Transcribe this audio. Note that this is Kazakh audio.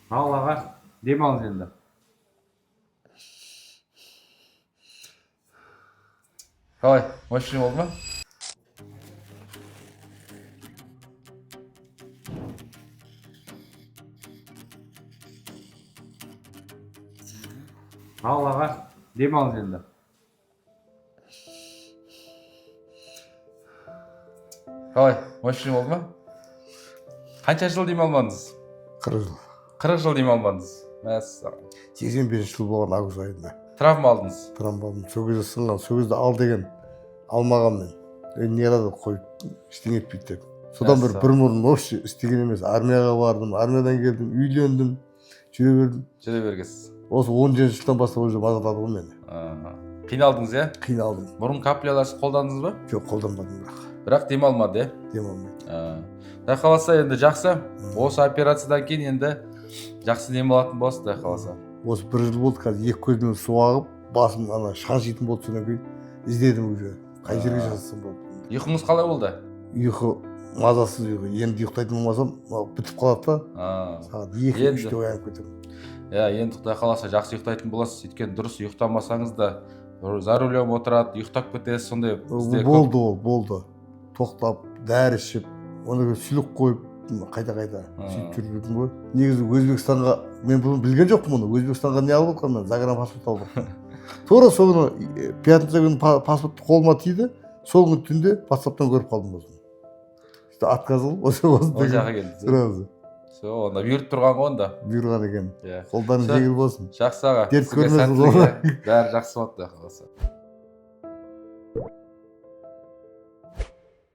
Ал аға, демалыңыз енді. Қалай, машина болды ма? Ал аға, демалыңыз енді. Қалай, машина болды ма? Қанша жыл демалмадыңыз? 40 жыл. 40 жыл демалмадыңыз. Мәссаған. 85 жыл болған август айында. Травма алдыңыз. Травма алдым. Сол кезде сынған. Сол кезде ал деген алмаған мен. Не қылады қойып ештеңе етпейді деп. Содан бір мұрын вообще істеген емес. Армияға бардым, армиядан келдім, үйлендім, жүре бердім. Жүре бергенсіз. Осы 17 жылдан бастап уже мазалады ғой мені. Қиналдыңыз, иә? Қиналдым. Бұрын каплялар қолдандыңыз ба? Жоқ, қолданбадым Бірақ демалмады, иә? Демалмайды. Құдай қаласа енді жақсы. Осы операциядан кейін енді жақсы демалатын боласыз, құдай қаласа. Осы 1 жыл болды, қазір 2 көзімнен су ағып, басым ана шаншитын болды. Содан кейін іздедім уже. Қай жерге жасасам болады. Ұйқыңыз қалай болды? Ұйқы мазасыз ұйқы. Енді ұйықтайтын болмасам, бітіп қалады да. Сағат 2-3-те оянып кетемін. Иә, енді құдай қаласа жақсы ұйықтайтын боласыз. Өйткені дұрыс ұйықтамасаңыз да за рулем отырады, ұйықтап кетесіз, сондай. Болды. Тоқтап, дәрі ішіп, оны сүлік қойып, қайта сөйтіп жүріп жүрдім ғой. Негізі Өзбекстанға, мен бұны білген жоқпын мұны. Өзбекстанға не алып отқан мен? Загранпаспорт алып отқан. Тура сол күні, пятница күні паспорт қолыма тиді. Сол күні түнде WhatsApp-тан көріп қалдым осыны. Отказ қылып, осы жаққа келді. Сразу. Онда бұйырып тұрған ғой онда. Бұйырған екен. Қолдарың жеңіл болсын. Жақсы аға. Дерт көрмесін. Бәрі жақсы болады.